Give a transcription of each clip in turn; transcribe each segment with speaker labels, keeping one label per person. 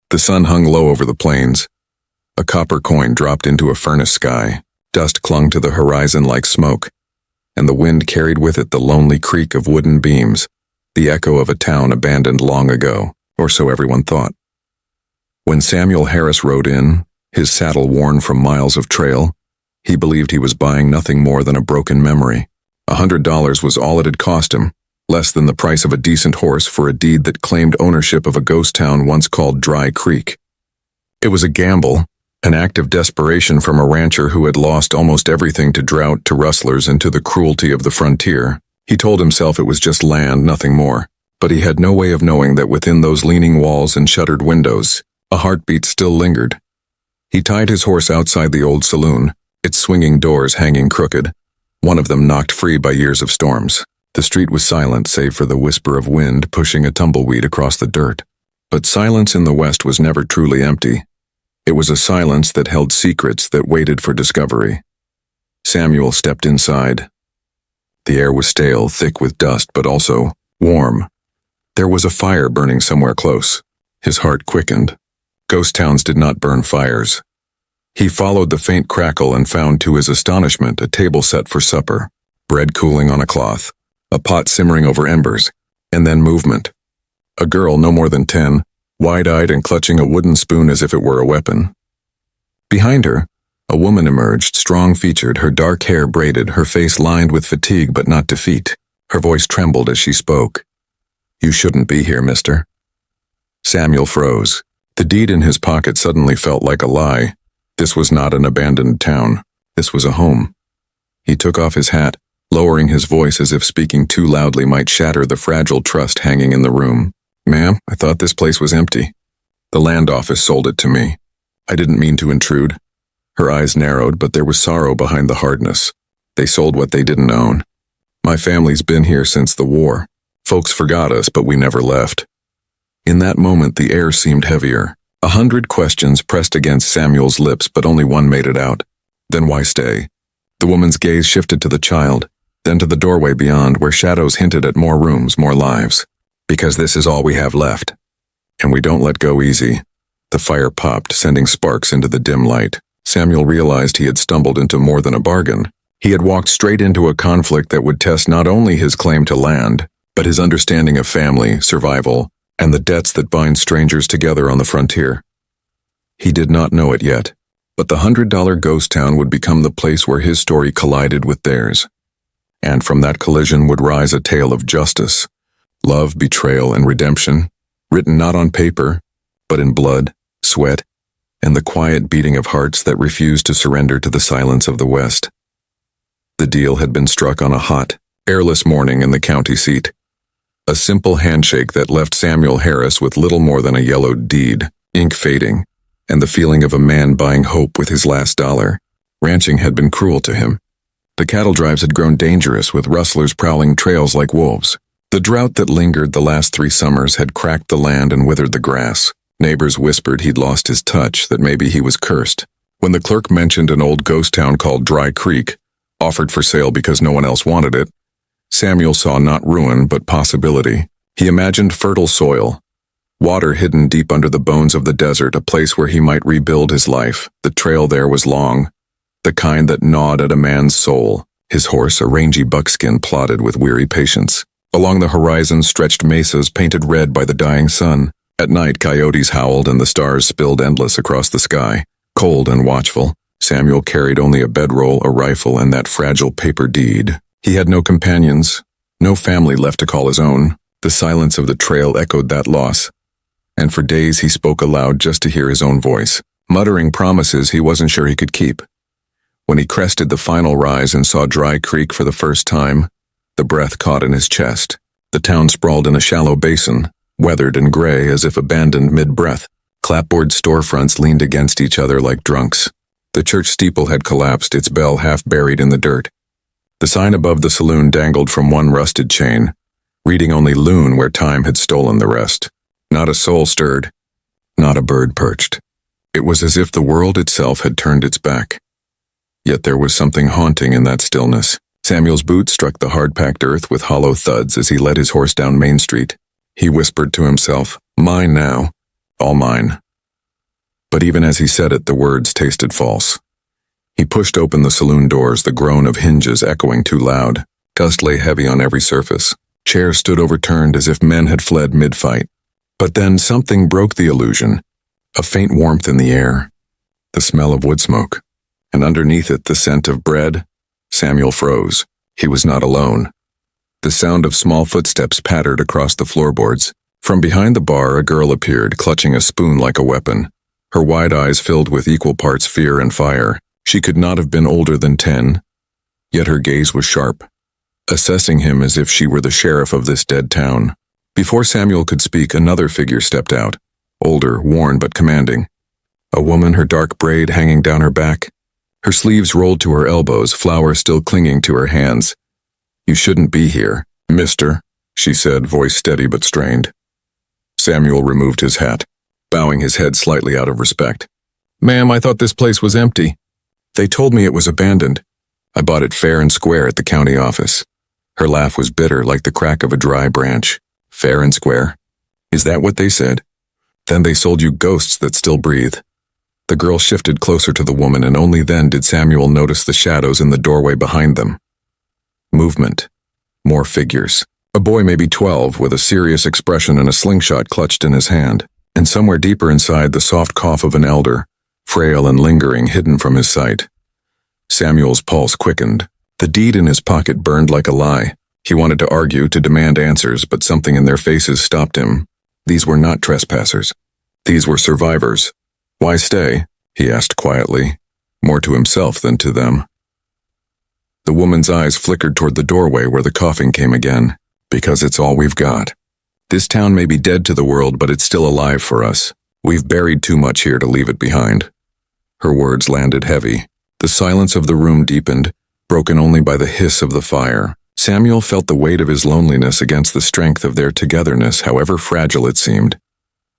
Speaker 1: The sun hung low over the plains. A copper coin dropped into a furnace sky. Dust clung to the horizon like smoke, and the wind carried with it the lonely creak of wooden beams, the echo of a town abandoned long ago, or so everyone thought. When Samuel Harris rode in, his saddle worn from miles of trail, he believed he was buying nothing more than a broken memory. $100 was all it had cost him, less than the price of a decent horse for a deed that claimed ownership of a ghost town once called Dry Creek. It was a gamble, an act of desperation from a rancher who had lost almost everything to drought, to rustlers, and to the cruelty of the frontier. He told himself it was just land, nothing more, but he had no way of knowing that within those leaning walls and shuttered windows, a heartbeat still lingered. He tied his horse outside the old saloon, its swinging doors hanging crooked, one of them knocked free by years of storms. The street was silent save for the whisper of wind pushing a tumbleweed across the dirt. But silence in the West was never truly empty. It was a silence that held secrets that waited for discovery. Samuel stepped inside. The air was stale, thick with dust, but also warm. There was a fire burning somewhere close. His heart quickened. Ghost towns did not burn fires. He followed the faint crackle and found to his astonishment a table set for supper, bread cooling on a cloth, a pot simmering over embers, and then movement. A girl no more than 10, wide-eyed and clutching a wooden spoon as if it were a weapon. Behind her, a woman emerged, strong-featured, her dark hair braided, her face lined with fatigue but not defeat. Her voice trembled as she spoke. "You shouldn't be here, mister." Samuel froze. The deed in his pocket suddenly felt like a lie. This was not an abandoned town. This was a home. He took off his hat, lowering his voice as if speaking too loudly might shatter the fragile trust hanging in the room. "Ma'am, I thought this place was empty. The land office sold it to me. I didn't mean to intrude." Her eyes narrowed, but there was sorrow behind the hardness. "They sold what they didn't own. My family's been here since the war. Folks forgot us, but we never left." In that moment, the air seemed heavier. 100 questions pressed against Samuel's lips, but only one made it out. Then why stay? The woman's gaze shifted to the child, then to the doorway beyond, where shadows hinted at more rooms, more lives. "Because this is all we have left. And we don't let go easy." The fire popped, sending sparks into the dim light. Samuel realized he had stumbled into more than a bargain. He had walked straight into a conflict that would test not only his claim to land, but his understanding of family, survival, and the debts that bind strangers together on the frontier. He did not know it yet, but the $100 ghost town would become the place where his story collided with theirs. And from that collision would rise a tale of justice, love, betrayal, and redemption, written not on paper, but in blood, sweat, and the quiet beating of hearts that refused to surrender to the silence of the West. The deal had been struck on a hot, airless morning in the county seat. A simple handshake that left Samuel Harris with little more than a yellowed deed, ink fading, and the feeling of a man buying hope with his last dollar. Ranching had been cruel to him. The cattle drives had grown dangerous, with rustlers prowling trails like wolves. The drought that lingered the last 3 summers had cracked the land and withered the grass. Neighbors whispered he'd lost his touch, that maybe he was cursed. When the clerk mentioned an old ghost town called Dry Creek, offered for sale because no one else wanted it, Samuel saw not ruin but possibility. He imagined fertile soil, water hidden deep under the bones of the desert, a place where he might rebuild his life. The trail there was long, the kind that gnawed at a man's soul. His horse, a rangy buckskin, plodded with weary patience. Along the horizon stretched mesas painted red by the dying sun. At night, coyotes howled and the stars spilled endless across the sky. Cold and watchful, Samuel carried only a bedroll, a rifle, and that fragile paper deed. He had no companions, no family left to call his own. The silence of the trail echoed that loss, and for days he spoke aloud just to hear his own voice, muttering promises he wasn't sure he could keep. When he crested the final rise and saw Dry Creek for the first time, the breath caught in his chest. The town sprawled in a shallow basin, weathered and gray as if abandoned mid-breath. Clapboard storefronts leaned against each other like drunks. The church steeple had collapsed, its bell half buried in the dirt. The sign above the saloon dangled from one rusted chain, reading only loon where time had stolen the rest. Not a soul stirred, not a bird perched. It was as if the world itself had turned its back. Yet there was something haunting in that stillness. Samuel's boots struck the hard-packed earth with hollow thuds as he led his horse down Main Street. He whispered to himself, "Mine now, all mine." But even as he said it, the words tasted false. He pushed open the saloon doors, the groan of hinges echoing too loud. Dust lay heavy on every surface. Chairs stood overturned as if men had fled mid-fight. But then something broke the illusion. A faint warmth in the air. The smell of wood smoke. And underneath it, the scent of bread. Samuel froze. He was not alone. The sound of small footsteps pattered across the floorboards. From behind the bar, a girl appeared, clutching a spoon like a weapon. Her wide eyes filled with equal parts fear and fire. She could not have been older than 10, yet her gaze was sharp, assessing him as if she were the sheriff of this dead town. Before Samuel could speak, another figure stepped out, older, worn but commanding. A woman, her dark braid hanging down her back, her sleeves rolled to her elbows, flour still clinging to her hands. "You shouldn't be here, mister," she said, voice steady but strained. Samuel removed his hat, bowing his head slightly out of respect. "Ma'am, I thought this place was empty. They told me it was abandoned. I bought it fair and square at the county office." Her laugh was bitter like the crack of a dry branch. "Fair and square? Is that what they said? Then they sold you ghosts that still breathe." The girl shifted closer to the woman, and only then did Samuel notice the shadows in the doorway behind them. Movement. More figures. A boy maybe 12 with a serious expression and a slingshot clutched in his hand, and somewhere deeper inside the soft cough of an elder, frail and lingering, hidden from his sight. Samuel's pulse quickened. The deed in his pocket burned like a lie. He wanted to argue, to demand answers, but something in their faces stopped him. These were not trespassers. These were survivors. "Why stay?" he asked quietly, more to himself than to them. The woman's eyes flickered toward the doorway where the coughing came again. "Because it's all we've got. This town may be dead to the world, but it's still alive for us. We've buried too much here to leave it behind." Her words landed heavy. The silence of the room deepened, broken only by the hiss of the fire. Samuel felt the weight of his loneliness against the strength of their togetherness, however fragile it seemed.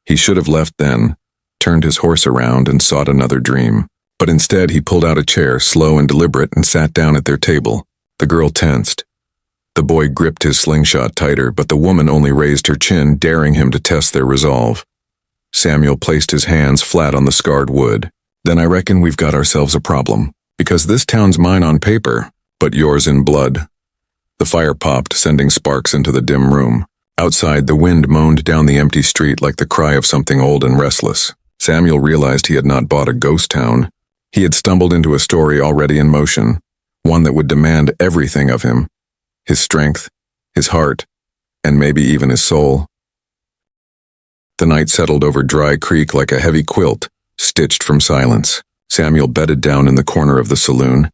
Speaker 1: He should have left then, turned his horse around and sought another dream. But instead he pulled out a chair, slow and deliberate, and sat down at their table. The girl tensed. The boy gripped his slingshot tighter, but the woman only raised her chin, daring him to test their resolve. Samuel placed his hands flat on the scarred wood. "Then I reckon we've got ourselves a problem. Because this town's mine on paper, but yours in blood." The fire popped, sending sparks into the dim room. Outside, the wind moaned down the empty street like the cry of something old and restless. Samuel realized he had not bought a ghost town. He had stumbled into a story already in motion, one that would demand everything of him. His strength, his heart, and maybe even his soul. The night settled over Dry Creek like a heavy quilt, stitched from silence. Samuel bedded down in the corner of the saloon,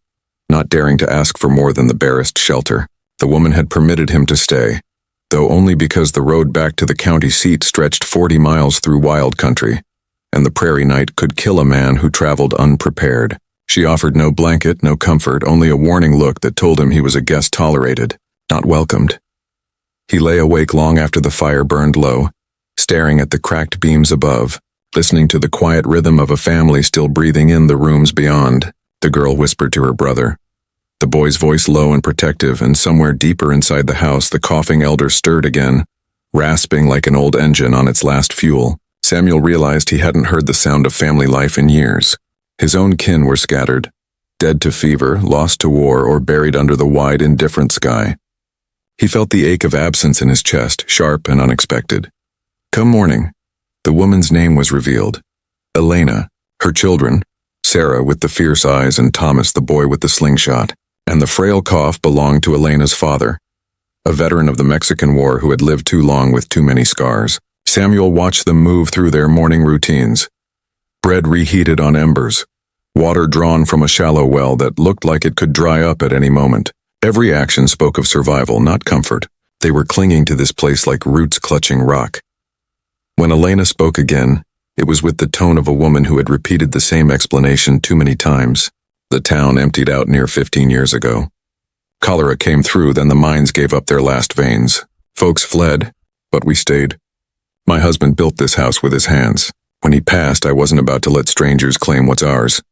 Speaker 1: not daring to ask for more than the barest shelter. The woman had permitted him to stay, though only because the road back to the county seat stretched 40 miles through wild country, and the prairie night could kill a man who traveled unprepared. She offered no blanket, no comfort, only a warning look that told him he was a guest tolerated, not welcomed. He lay awake long after the fire burned low, staring at the cracked beams above, listening to the quiet rhythm of a family still breathing in the rooms beyond. The girl whispered to her brother, the boy's voice low and protective, and somewhere deeper inside the house the coughing elder stirred again, rasping like an old engine on its last fuel. Samuel realized he hadn't heard the sound of family life in years. His own kin were scattered, dead to fever, lost to war, or buried under the wide, indifferent sky. He felt the ache of absence in his chest, sharp and unexpected. Come morning, the woman's name was revealed. Elena, her children, Sarah with the fierce eyes and Thomas the boy with the slingshot, and the frail cough belonged to Elena's father, a veteran of the Mexican War who had lived too long with too many scars. Samuel watched them move through their morning routines. Bread reheated on embers, water drawn from a shallow well that looked like it could dry up at any moment. Every action spoke of survival, not comfort. They were clinging to this place like roots clutching rock. When Elena spoke again, it was with the tone of a woman who had repeated the same explanation too many times. The town emptied out near 15 years ago. Cholera came through, then the mines gave up their last veins. Folks fled, but we stayed. My husband built this house with his hands. When he passed, I wasn't about to let strangers claim what's ours.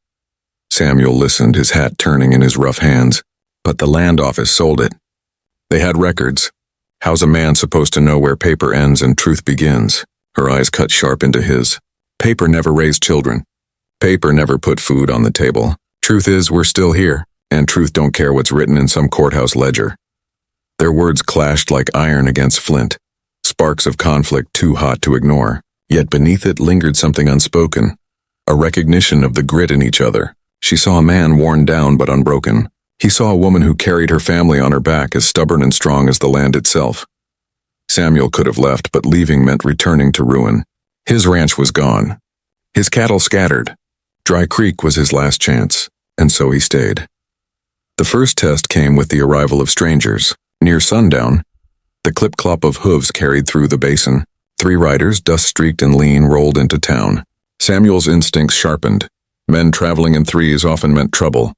Speaker 1: Samuel listened, his hat turning in his rough hands. But the land office sold it. They had records. How's a man supposed to know where paper ends and truth begins? Her eyes cut sharp into his. Paper never raised children. Paper never put food on the table. Truth is, we're still here, and truth don't care what's written in some courthouse ledger. Their words clashed like iron against flint, sparks of conflict too hot to ignore. Yet beneath it lingered something unspoken, a recognition of the grit in each other. She saw a man worn down but unbroken. He saw a woman who carried her family on her back as stubborn and strong as the land itself. Samuel could have left, but leaving meant returning to ruin. His ranch was gone. His cattle scattered. Dry Creek was his last chance, and so he stayed. The first test came with the arrival of strangers. Near sundown, the clip-clop of hooves carried through the basin. 3 riders, dust-streaked and lean, rolled into town. Samuel's instincts sharpened. Men traveling in threes often meant trouble.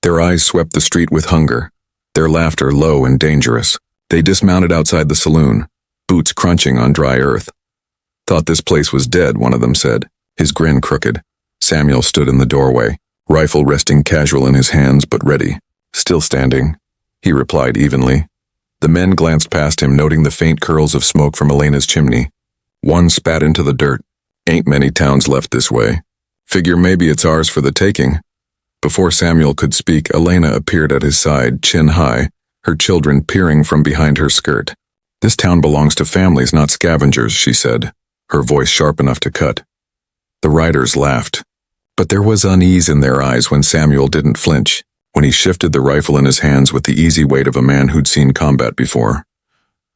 Speaker 1: Their eyes swept the street with hunger, their laughter low and dangerous. They dismounted outside the saloon, boots crunching on dry earth. Thought this place was dead, one of them said, his grin crooked. Samuel stood in the doorway, rifle resting casual in his hands but ready. Still standing, he replied evenly. The men glanced past him, noting the faint curls of smoke from Elena's chimney. One spat into the dirt. Ain't many towns left this way. Figure maybe it's ours for the taking. Before Samuel could speak, Elena appeared at his side, chin high, her children peering from behind her skirt. This town belongs to families, not scavengers, she said, her voice sharp enough to cut. The riders laughed, but there was unease in their eyes when Samuel didn't flinch, when he shifted the rifle in his hands with the easy weight of a man who'd seen combat before.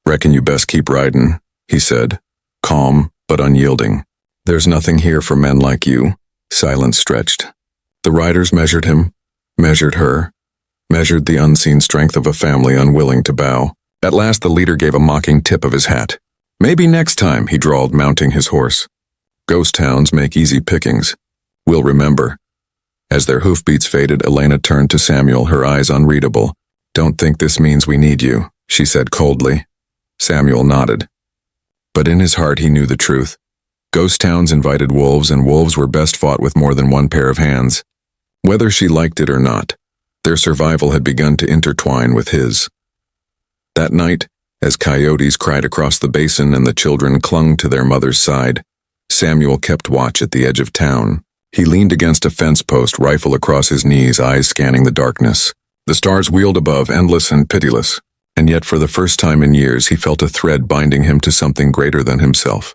Speaker 1: Reckon you best keep riding, he said, calm but unyielding. There's nothing here for men like you. Silence stretched. The riders measured him, measured her, measured the unseen strength of a family unwilling to bow. At last the leader gave a mocking tip of his hat. Maybe next time, he drawled, mounting his horse. Ghost towns make easy pickings. We'll remember. As their hoofbeats faded, Elena turned to Samuel, her eyes unreadable. Don't think this means we need you, she said coldly. Samuel nodded. But in his heart he knew the truth. Ghost towns invited wolves, and wolves were best fought with more than one pair of hands. Whether she liked it or not, their survival had begun to intertwine with his. That night, as coyotes cried across the basin and the children clung to their mother's side, Samuel kept watch at the edge of town. He leaned against a fence post, rifle across his knees, eyes scanning the darkness. The stars wheeled above, endless and pitiless, and yet for the first time in years he felt a thread binding him to something greater than himself.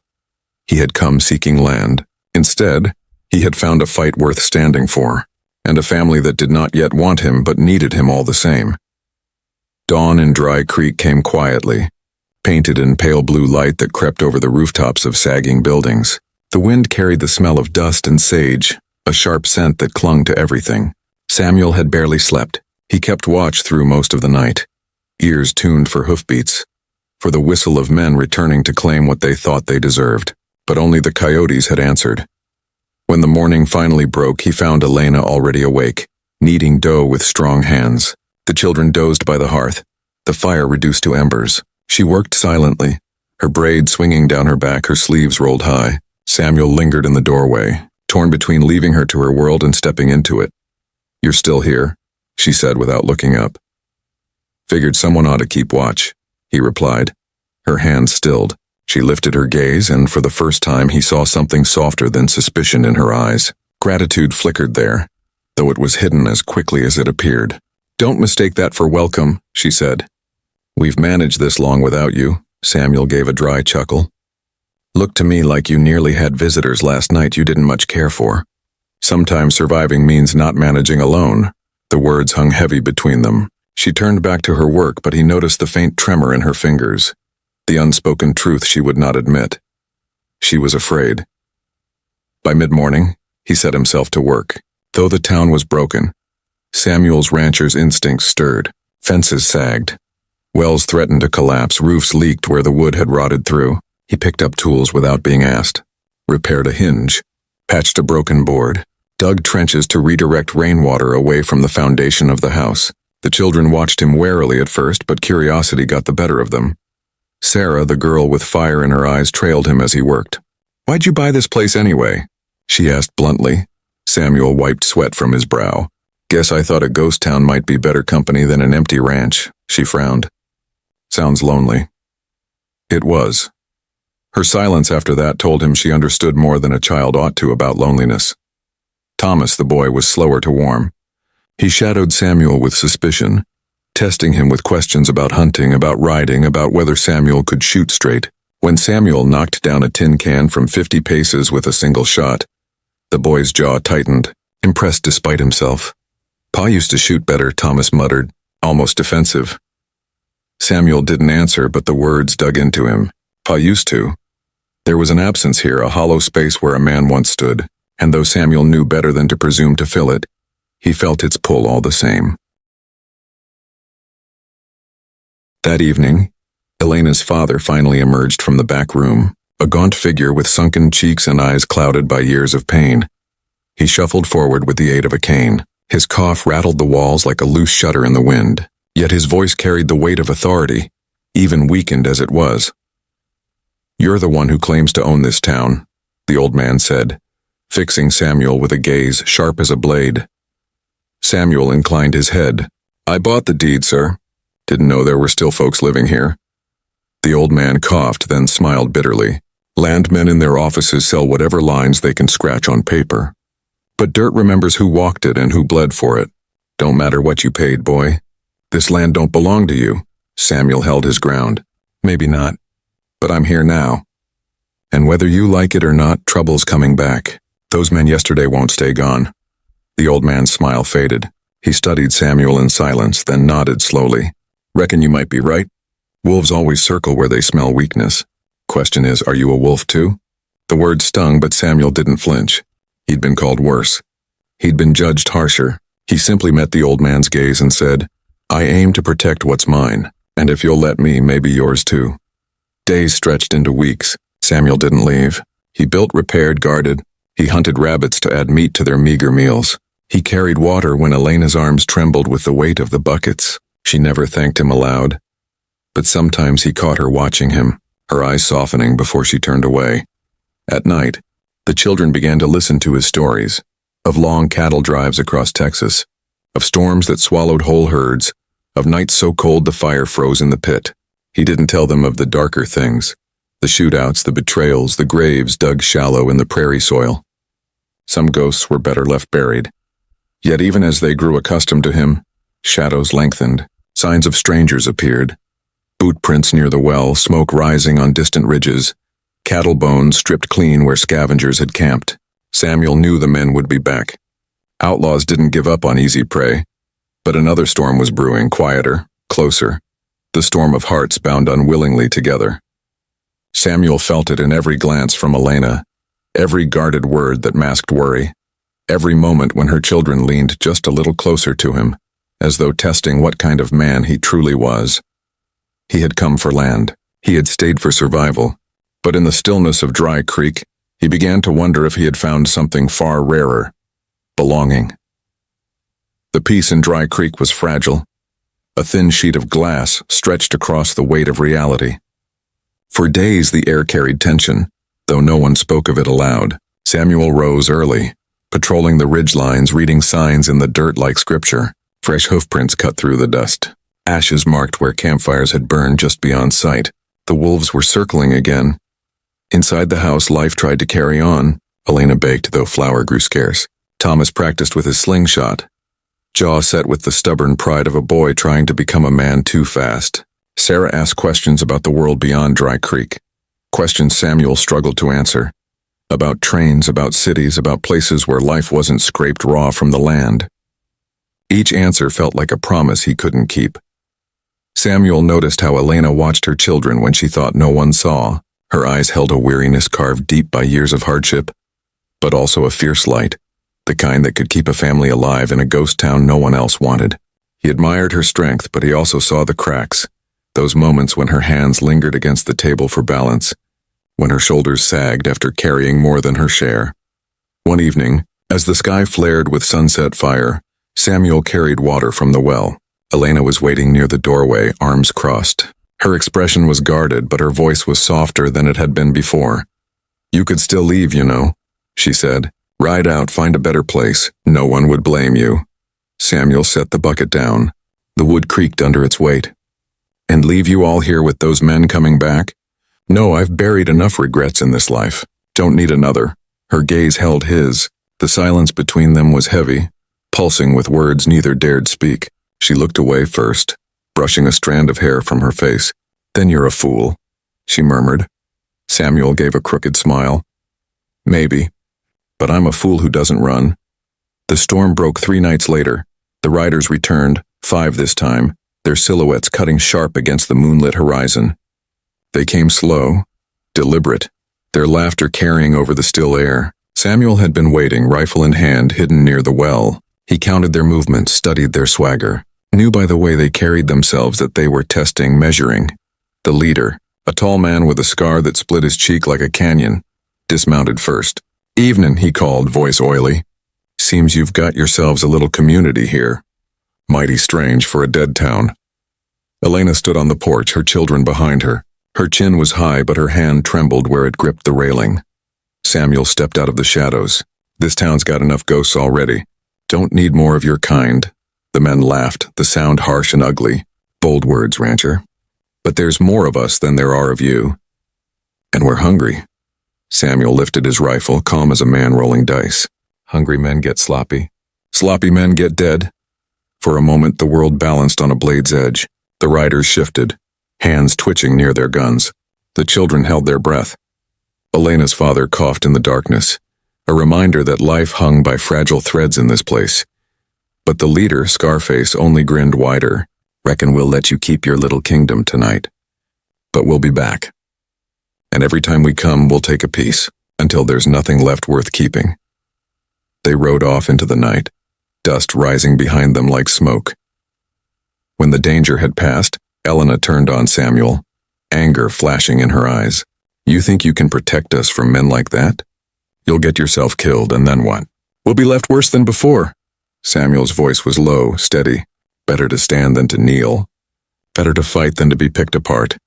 Speaker 1: He had come seeking land. Instead, he had found a fight worth standing for, and a family that did not yet want him but needed him all the same. Dawn in Dry Creek came quietly, painted in pale blue light that crept over the rooftops of sagging buildings. The wind carried the smell of dust and sage, a sharp scent that clung to everything. Samuel had barely slept. He kept watch through most of the night, ears tuned for hoofbeats, for the whistle of men returning to claim what they thought they deserved. But only the coyotes had answered. When the morning finally broke, he found Elena already awake, kneading dough with strong hands. The children dozed by the hearth, the fire reduced to embers. She worked silently, her braid swinging down her back, her sleeves rolled high. Samuel lingered in the doorway, torn between leaving her to her world and stepping into it. You're still here, she said without looking up. Figured someone ought to keep watch, he replied. Her hands stilled. She lifted her gaze, and for the first time he saw something softer than suspicion in her eyes. Gratitude flickered there, though it was hidden as quickly as it appeared. Don't mistake that for welcome, she said. We've managed this long without you, Samuel gave a dry chuckle. Looked to me like you nearly had visitors last night you didn't much care for. Sometimes surviving means not managing alone. The words hung heavy between them. She turned back to her work, but he noticed the faint tremor in her fingers. The unspoken truth she would not admit. She was afraid. By mid-morning, he set himself to work. Though the town was broken, Samuel's rancher's instincts stirred. Fences sagged. Wells threatened to collapse, roofs leaked where the wood had rotted through. He picked up tools without being asked. Repaired a hinge, patched a broken board, dug trenches to redirect rainwater away from the foundation of the house. The children watched him warily at first, but curiosity got the better of them. Sarah, the girl with fire in her eyes, trailed him as he worked. Why'd you buy this place anyway? She asked bluntly. Samuel wiped sweat from his brow. Guess I thought a ghost town might be better company than an empty ranch, she frowned. Sounds lonely. It was. Her silence after that told him she understood more than a child ought to about loneliness. Thomas, the boy, was slower to warm. He shadowed Samuel with suspicion, testing him with questions about hunting, about riding, about whether Samuel could shoot straight. When Samuel knocked down a tin can from 50 paces with a single shot, the boy's jaw tightened, impressed despite himself. Pa used to shoot better, Thomas muttered, almost defensive. Samuel didn't answer, but the words dug into him. Pa used to. There was an absence here, a hollow space where a man once stood, and though Samuel knew better than to presume to fill it, he felt its pull all the same. That evening, Elena's father finally emerged from the back room, a gaunt figure with sunken cheeks and eyes clouded by years of pain. He shuffled forward with the aid of a cane. His cough rattled the walls like a loose shutter in the wind, yet his voice carried the weight of authority, even weakened as it was. "You're the one who claims to own this town," the old man said, fixing Samuel with a gaze sharp as a blade. Samuel inclined his head. "I bought the deed, sir. Didn't know there were still folks living here." The old man coughed, then smiled bitterly. "Landmen in their offices sell whatever lines they can scratch on paper. But dirt remembers who walked it and who bled for it. Don't matter what you paid, boy. This land don't belong to you." Samuel held his ground. "Maybe not. But I'm here now. And whether you like it or not, trouble's coming back. Those men yesterday won't stay gone." The old man's smile faded. He studied Samuel in silence, then nodded slowly. "Reckon you might be right. Wolves always circle where they smell weakness. Question is, are you a wolf too?" The word stung, but Samuel didn't flinch. He'd been called worse. He'd been judged harsher. He simply met the old man's gaze and said, "I aim to protect what's mine, and if you'll let me, maybe yours too." Days stretched into weeks. Samuel didn't leave. He built, repaired, guarded. He hunted rabbits to add meat to their meager meals. He carried water when Elena's arms trembled with the weight of the buckets. She never thanked him aloud. But sometimes he caught her watching him, her eyes softening before she turned away. At night, the children began to listen to his stories, of long cattle drives across Texas, of storms that swallowed whole herds, of nights so cold the fire froze in the pit. He didn't tell them of the darker things, the shootouts, the betrayals, the graves dug shallow in the prairie soil. Some ghosts were better left buried. Yet even as they grew accustomed to him, shadows lengthened, signs of strangers appeared. Boot prints near the well, smoke rising on distant ridges, cattle bones stripped clean where scavengers had camped. Samuel knew the men would be back. Outlaws didn't give up on easy prey, but another storm was brewing, quieter, closer, the storm of hearts bound unwillingly together. Samuel felt it in every glance from Elena, every guarded word that masked worry, every moment when her children leaned just a little closer to him, as though testing what kind of man he truly was. He had come for land. He had stayed for survival. But in the stillness of Dry Creek, he began to wonder if he had found something far rarer: belonging. The peace in Dry Creek was fragile, a thin sheet of glass stretched across the weight of reality. For days the air carried tension, though no one spoke of it aloud. Samuel rose early, patrolling the ridgelines, reading signs in the dirt like scripture. Fresh hoofprints cut through the dust. Ashes marked where campfires had burned just beyond sight. The wolves were circling again. Inside the house, life tried to carry on. Elena baked, though flour grew scarce. Thomas practiced with his slingshot, jaw set with the stubborn pride of a boy trying to become a man too fast. Sarah asked questions about the world beyond Dry Creek, questions Samuel struggled to answer, about trains, about cities, about places where life wasn't scraped raw from the land. Each answer felt like a promise he couldn't keep. Samuel noticed how Elena watched her children when she thought no one saw. Her eyes held a weariness carved deep by years of hardship, but also a fierce light, the kind that could keep a family alive in a ghost town no one else wanted. He admired her strength, but he also saw the cracks, those moments when her hands lingered against the table for balance, when her shoulders sagged after carrying more than her share. One evening, as the sky flared with sunset fire, Samuel carried water from the well. Elena was waiting near the doorway, arms crossed. Her expression was guarded, but her voice was softer than it had been before. "You could still leave, you know," she said. "Ride out, find a better place. No one would blame you." Samuel set the bucket down. The wood creaked under its weight. "And leave you all here with those men coming back? No, I've buried enough regrets in this life. Don't need another." Her gaze held his, The silence between them was heavy, pulsing with words neither dared speak. She looked away first, brushing a strand of hair from her face. "Then you're a fool," she murmured. Samuel gave a crooked smile. "Maybe, but I'm a fool who doesn't run." The storm broke 3 nights later. The riders returned, 5 this time, their silhouettes cutting sharp against the moonlit horizon. They came slow, deliberate, their laughter carrying over the still air. Samuel had been waiting, rifle in hand, hidden near the well. He counted their movements, studied their swagger, knew by the way they carried themselves that they were testing, measuring. The leader, a tall man with a scar that split his cheek like a canyon, dismounted first. "Evening," he called, voice oily. "Seems you've got yourselves a little community here. Mighty strange for a dead town." Elena stood on the porch, her children behind her. Her chin was high, but her hand trembled where it gripped the railing. Samuel stepped out of the shadows. "This town's got enough ghosts already. Don't need more of your kind." The men laughed, the sound harsh and ugly. "Bold words, rancher. But there's more of us than there are of you. And we're hungry." Samuel lifted his rifle, calm as a man rolling dice. "Hungry men get sloppy. Sloppy men get dead." For a moment the world balanced on a blade's edge. The riders shifted, hands twitching near their guns. The children held their breath. Elena's father coughed in the darkness, a reminder that life hung by fragile threads in this place. But the leader, Scarface, only grinned wider. "Reckon we'll let you keep your little kingdom tonight. But we'll be back. And every time we come, we'll take a piece, until there's nothing left worth keeping." They rode off into the night, dust rising behind them like smoke. When the danger had passed, Elena turned on Samuel, anger flashing in her eyes. "You think you can protect us from men like that? You'll get yourself killed, and then what? We'll be left worse than before." Samuel's voice was low, steady. "Better to stand than to kneel. Better to fight than to be picked apart."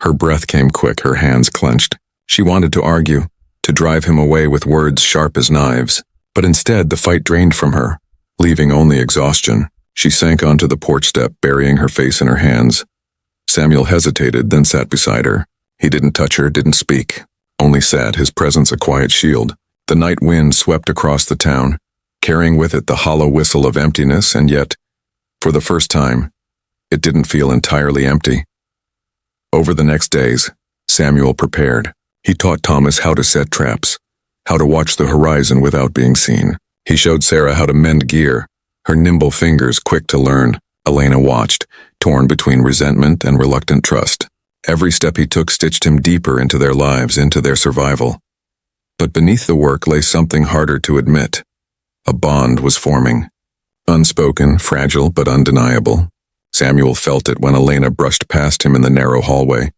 Speaker 1: Her breath came quick, her hands clenched. She wanted to argue, to drive him away with words sharp as knives. But instead, the fight drained from her, leaving only exhaustion. She sank onto the porch step, burying her face in her hands. Samuel hesitated, then sat beside her. He didn't touch her, didn't speak, only sat, his presence a quiet shield. The night wind swept across the town, carrying with it the hollow whistle of emptiness, and yet, for the first time, it didn't feel entirely empty. Over the next days, Samuel prepared. He taught Thomas how to set traps, how to watch the horizon without being seen. He showed Sarah how to mend gear, her nimble fingers quick to learn. Elena watched, torn between resentment and reluctant trust. Every step he took stitched him deeper into their lives, into their survival. But beneath the work lay something harder to admit. A bond was forming. Unspoken, fragile, but undeniable. Samuel felt it when Elena brushed past him in the narrow hallway,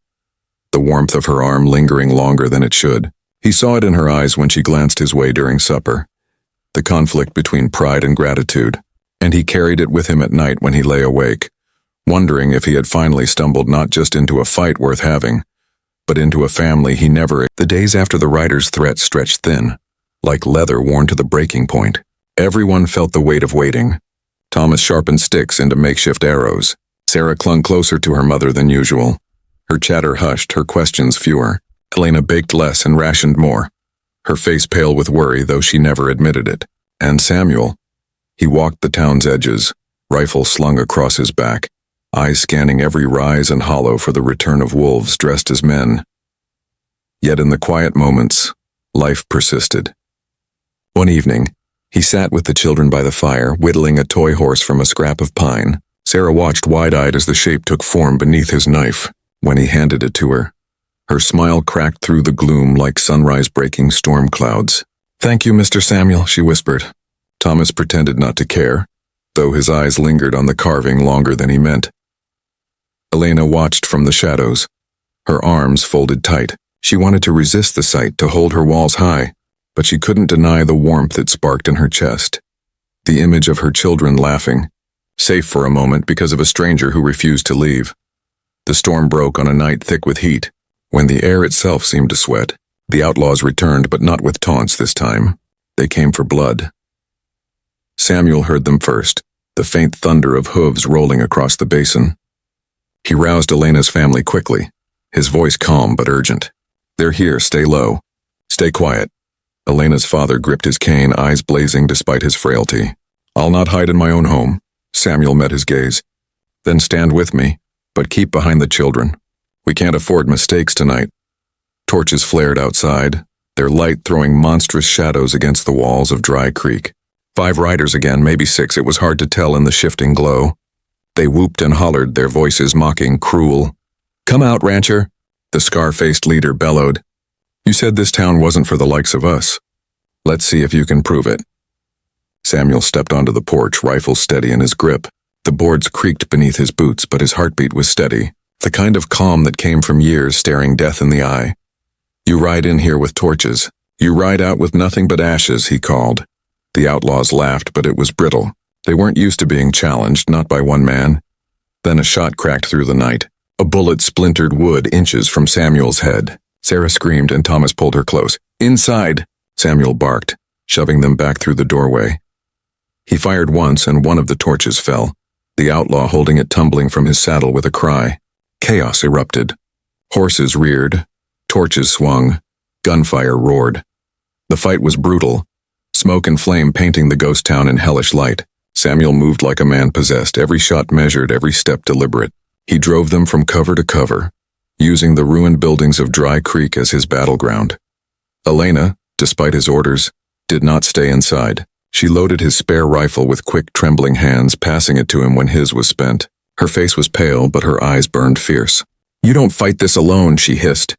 Speaker 1: the warmth of her arm lingering longer than it should. He saw it in her eyes when she glanced his way during supper, the conflict between pride and gratitude, and he carried it with him at night when he lay awake, wondering if he had finally stumbled not just into a fight worth having, but into a family he never. The days after the rider's threat stretched thin, like leather worn to the breaking point. Everyone felt the weight of waiting. Thomas sharpened sticks into makeshift arrows. Sarah clung closer to her mother than usual. Her chatter hushed, her questions fewer. Elena baked less and rationed more, her face pale with worry, though she never admitted it. And Samuel, he walked the town's edges, rifle slung across his back, eyes scanning every rise and hollow for the return of wolves dressed as men. Yet in the quiet moments, life persisted. One evening, he sat with the children by the fire, whittling a toy horse from a scrap of pine. Sarah watched wide-eyed as the shape took form beneath his knife. When he handed it to her, her smile cracked through the gloom like sunrise-breaking storm clouds. "Thank you, Mr. Samuel," she whispered. Thomas pretended not to care, though his eyes lingered on the carving longer than he meant. Elena watched from the shadows, her arms folded tight. She wanted to resist the sight, to hold her walls high, but she couldn't deny the warmth it sparked in her chest. The image of her children laughing, safe for a moment because of a stranger who refused to leave. The storm broke on a night thick with heat, when the air itself seemed to sweat. The outlaws returned, but not with taunts this time. They came for blood. Samuel heard them first, the faint thunder of hooves rolling across the basin. He roused Elena's family quickly, his voice calm but urgent. "They're here, stay low. Stay quiet. Elena's father gripped his cane, eyes blazing despite his frailty. "I'll not hide in my own home." Samuel met his gaze. "Then stand with me, but keep behind the children. We can't afford mistakes tonight." Torches flared outside, their light throwing monstrous shadows against the walls of Dry Creek. 5 riders again, maybe 6, it was hard to tell in the shifting glow. They whooped and hollered, their voices mocking, cruel. "Come out, rancher," the scar-faced leader bellowed. "You said this town wasn't for the likes of us. Let's see if you can prove it." Samuel stepped onto the porch, rifle steady in his grip. The boards creaked beneath his boots, but his heartbeat was steady, the kind of calm that came from years staring death in the eye. "You ride in here with torches. You ride out with nothing but ashes," he called. The outlaws laughed, but it was brittle. They weren't used to being challenged, not by one man. Then a shot cracked through the night. A bullet splintered wood inches from Samuel's head. Sarah screamed and Thomas pulled her close. "Inside!" Samuel barked, shoving them back through the doorway. He fired once and one of the torches fell, the outlaw holding it tumbling from his saddle with a cry. Chaos erupted. Horses reared, torches swung, gunfire roared. The fight was brutal, smoke and flame painting the ghost town in hellish light. Samuel moved like a man possessed, every shot measured, every step deliberate. He drove them from cover to cover, using the ruined buildings of Dry Creek as his battleground. Elena, despite his orders, did not stay inside. She loaded his spare rifle with quick, trembling hands, passing it to him when his was spent. Her face was pale, but her eyes burned fierce. "You don't fight this alone," she hissed,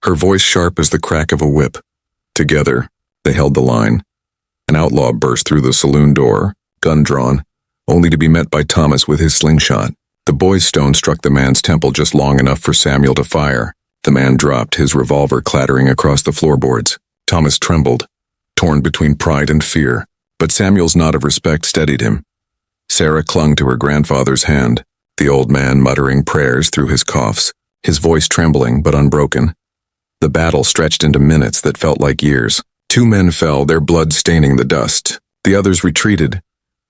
Speaker 1: her voice sharp as the crack of a whip. Together, they held the line. An outlaw burst through the saloon door, gun drawn, only to be met by Thomas with his slingshot. The boy's stone struck the man's temple just long enough for Samuel to fire. The man dropped, his revolver clattering across the floorboards. Thomas trembled, torn between pride and fear, but Samuel's nod of respect steadied him. Sarah clung to her grandfather's hand, the old man muttering prayers through his coughs, his voice trembling but unbroken. The battle stretched into minutes that felt like years. 2 men fell, their blood staining the dust. The others retreated,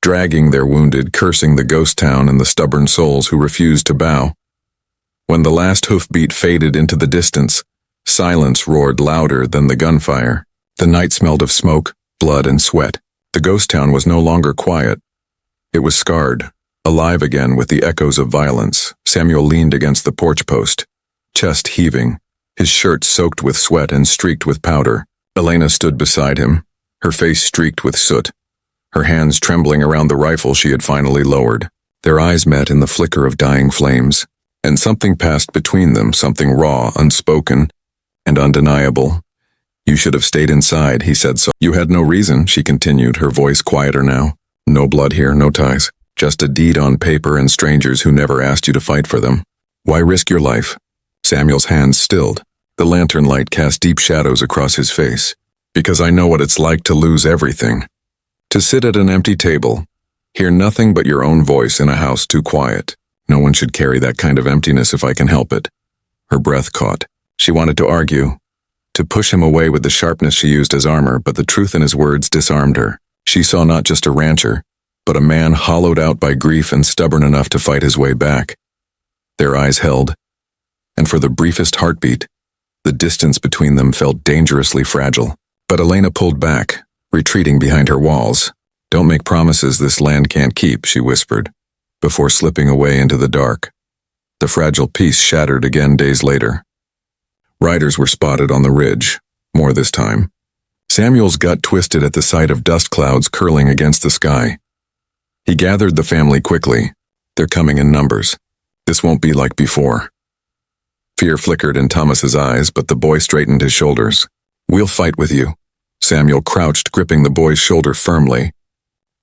Speaker 1: dragging their wounded, cursing the ghost town and the stubborn souls who refused to bow. When the last hoofbeat faded into the distance, silence roared louder than the gunfire. The night smelled of smoke, blood, and sweat. The ghost town was no longer quiet. It was scarred, alive again with the echoes of violence. Samuel leaned against the porch post, chest heaving, his shirt soaked with sweat and streaked with powder. Elena stood beside him, her face streaked with soot, her hands trembling around the rifle she had finally lowered. Their eyes met in the flicker of dying flames, and something passed between them, something raw, unspoken, and undeniable. "You should have stayed inside," he said. "So you had no reason," she continued, her voice quieter now. "No blood here, no ties. Just a deed on paper and strangers who never asked you to fight for them. Why risk your life?" Samuel's hands stilled. The lantern light cast deep shadows across his face. "Because I know what it's like to lose everything. To sit at an empty table, hear nothing but your own voice in a house too quiet. No one should carry that kind of emptiness if I can help it." Her breath caught. She wanted to argue, to push him away with the sharpness she used as armor, but the truth in his words disarmed her. She saw not just a rancher, but a man hollowed out by grief and stubborn enough to fight his way back. Their eyes held, and for the briefest heartbeat, the distance between them felt dangerously fragile. But Elena pulled back, retreating behind her walls. "Don't make promises this land can't keep," she whispered, before slipping away into the dark. The fragile peace shattered again days later. Riders were spotted on the ridge, more this time. Samuel's gut twisted at the sight of dust clouds curling against the sky. He gathered the family quickly. "They're coming in numbers. This won't be like before." Fear flickered in Thomas's eyes, but the boy straightened his shoulders. "We'll fight with you." Samuel crouched, gripping the boy's shoulder firmly.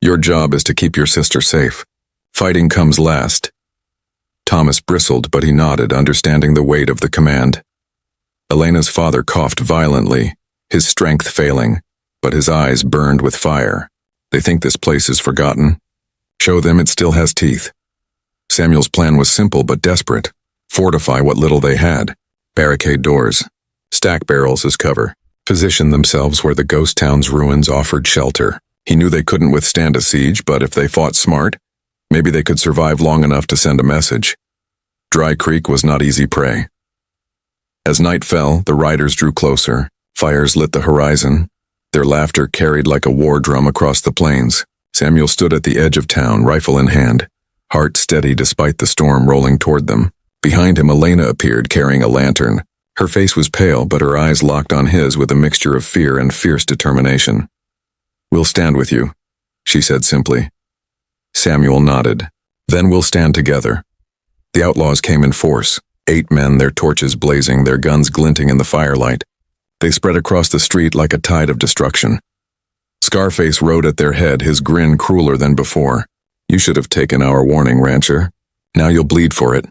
Speaker 1: "Your job is to keep your sister safe. Fighting comes last." Thomas bristled, but he nodded, understanding the weight of the command. Elena's father coughed violently, his strength failing, but his eyes burned with fire. "They think this place is forgotten. Show them it still has teeth." Samuel's plan was simple but desperate. Fortify what little they had. Barricade doors. Stack barrels as cover. Position themselves where the ghost town's ruins offered shelter. He knew they couldn't withstand a siege, but if they fought smart, maybe they could survive long enough to send a message. Dry Creek was not easy prey. As night fell, the riders drew closer. Fires lit the horizon. Their laughter carried like a war drum across the plains. Samuel stood at the edge of town, rifle in hand, heart steady despite the storm rolling toward them. Behind him, Elena appeared carrying a lantern. Her face was pale, but her eyes locked on his with a mixture of fear and fierce determination. "We'll stand with you," she said simply. Samuel nodded. "Then we'll stand together." The outlaws came in force, 8 men, their torches blazing, their guns glinting in the firelight. They spread across the street like a tide of destruction. Scarface rode at their head, his grin crueler than before. "You should have taken our warning, rancher. Now you'll bleed for it."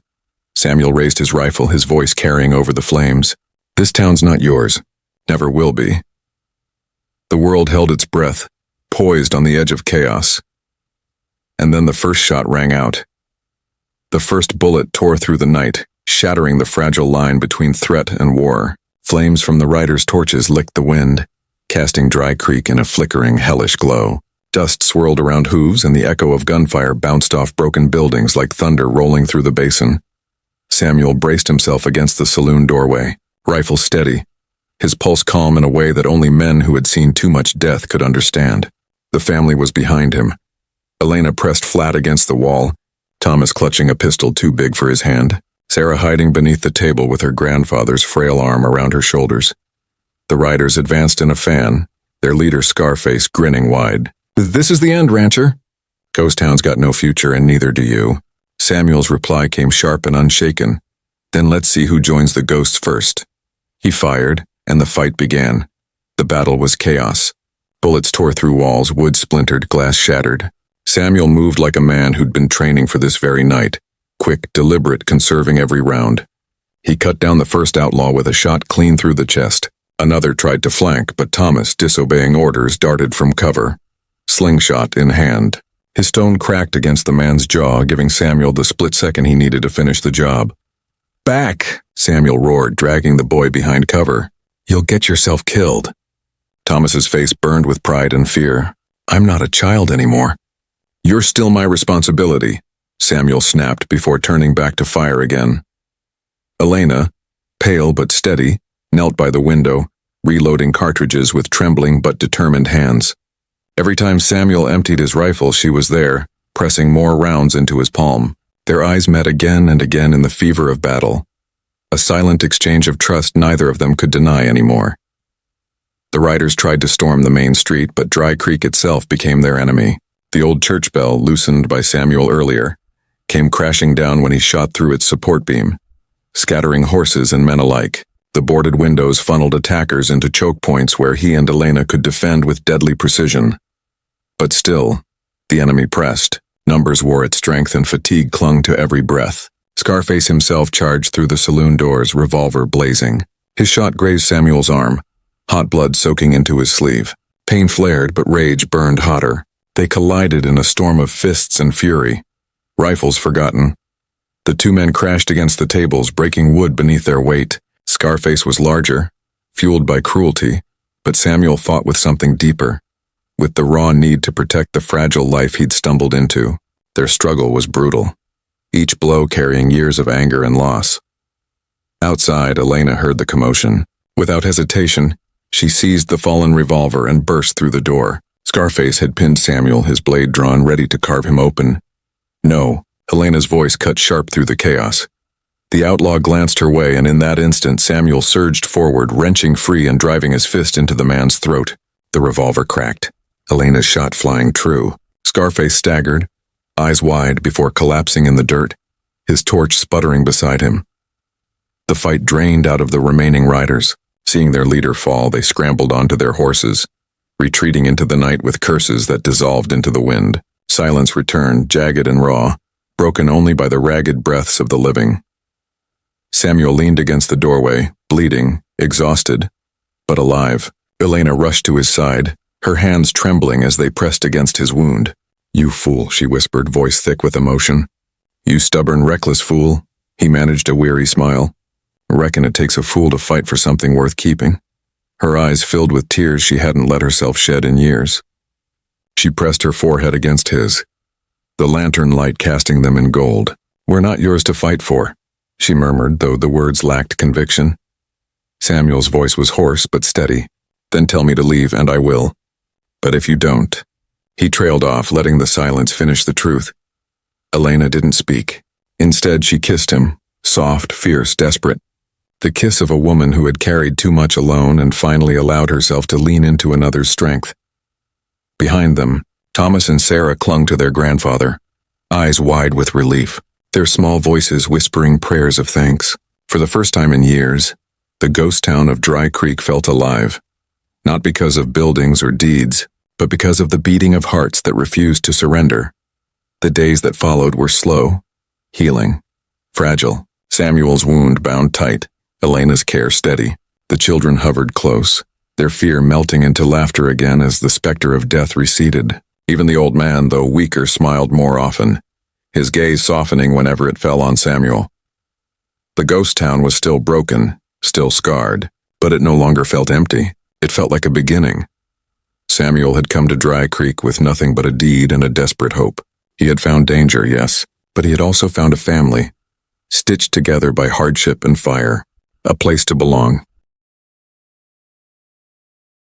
Speaker 1: Samuel raised his rifle, his voice carrying over the flames. "This town's not yours. Never will be." The world held its breath, poised on the edge of chaos. And then the first shot rang out. The first bullet tore through the night, shattering the fragile line between threat and war. Flames from the riders' torches licked the wind, casting Dry Creek in a flickering, hellish glow. Dust swirled around hooves, and the echo of gunfire bounced off broken buildings like thunder rolling through the basin. Samuel braced himself against the saloon doorway, rifle steady, his pulse calm in a way that only men who had seen too much death could understand. The family was behind him. Elena pressed flat against the wall, Thomas clutching a pistol too big for his hand, Sarah hiding beneath the table with her grandfather's frail arm around her shoulders. The riders advanced in a fan, their leader Scarface grinning wide. "This is the end, rancher." "Ghost Town's got no future, and neither do you." Samuel's reply came sharp and unshaken. "Then let's see who joins the ghosts first." He fired, and the fight began. The battle was chaos. Bullets tore through walls, wood splintered, glass shattered. Samuel moved like a man who'd been training for this very night, quick, deliberate, conserving every round. He cut down the first outlaw with a shot clean through the chest. Another tried to flank, but Thomas, disobeying orders, darted from cover, slingshot in hand. His stone cracked against the man's jaw, giving Samuel the split second he needed to finish the job. "Back!" Samuel roared, dragging the boy behind cover. "You'll get yourself killed." Thomas's face burned with pride and fear. "I'm not a child anymore." "You're still my responsibility," Samuel snapped before turning back to fire again. Elena, pale but steady, knelt by the window, reloading cartridges with trembling but determined hands. Every time Samuel emptied his rifle, she was there, pressing more rounds into his palm. Their eyes met again and again in the fever of battle. A silent exchange of trust neither of them could deny anymore. The riders tried to storm the main street, but Dry Creek itself became their enemy. The old church bell, loosened by Samuel earlier, came crashing down when he shot through its support beam, scattering horses and men alike. The boarded windows funneled attackers into choke points where he and Elena could defend with deadly precision. But still, the enemy pressed. Numbers wore its strength and fatigue clung to every breath. Scarface himself charged through the saloon doors, revolver blazing. His shot grazed Samuel's arm, hot blood soaking into his sleeve. Pain flared, but rage burned hotter. They collided in a storm of fists and fury. Rifles forgotten. The 2 men crashed against the tables, breaking wood beneath their weight. Scarface was larger, fueled by cruelty, but Samuel fought with something deeper, with the raw need to protect the fragile life he'd stumbled into. Their struggle was brutal, each blow carrying years of anger and loss. Outside, Elena heard the commotion. Without hesitation, she seized the fallen revolver and burst through the door. Scarface had pinned Samuel, his blade drawn, ready to carve him open. "No," Elena's voice cut sharp through the chaos. The outlaw glanced her way, and in that instant Samuel surged forward, wrenching free and driving his fist into the man's throat. The revolver cracked, Elena's shot flying true. Scarface staggered, eyes wide before collapsing in the dirt, his torch sputtering beside him. The fight drained out of the remaining riders. Seeing their leader fall, they scrambled onto their horses, retreating into the night with curses that dissolved into the wind. Silence returned, jagged and raw, broken only by the ragged breaths of the living. Samuel leaned against the doorway, bleeding, exhausted, but alive. Elena rushed to his side, her hands trembling as they pressed against his wound. "You fool," she whispered, voice thick with emotion. "You stubborn, reckless fool." He managed a weary smile. "Reckon it takes a fool to fight for something worth keeping." Her eyes filled with tears she hadn't let herself shed in years. She pressed her forehead against his, the lantern light casting them in gold. "We're not yours to fight for," she murmured, though the words lacked conviction. Samuel's voice was hoarse but steady. Then tell me to leave, and I will. But if you don't." He trailed off, letting the silence finish the truth. Elena didn't speak. Instead, she kissed him, soft, fierce, desperate. The kiss of a woman who had carried too much alone and finally allowed herself to lean into another's strength. Behind them, Thomas and Sarah clung to their grandfather, eyes wide with relief, their small voices whispering prayers of thanks. For the first time in years, the ghost town of Dry Creek felt alive, not because of buildings or deeds, but because of the beating of hearts that refused to surrender. The days that followed were slow, healing, fragile. Samuel's wound bound tight, Elena's care steady. The children hovered close, their fear melting into laughter again as the specter of death receded. Even the old man, though weaker, smiled more often, his gaze softening whenever it fell on Samuel. The ghost town was still broken, still scarred, but it no longer felt empty. It felt like a beginning. Samuel had come to Dry Creek with nothing but a deed and a desperate hope. He had found danger, yes, but he had also found a family, stitched together by hardship and fire, a place to belong.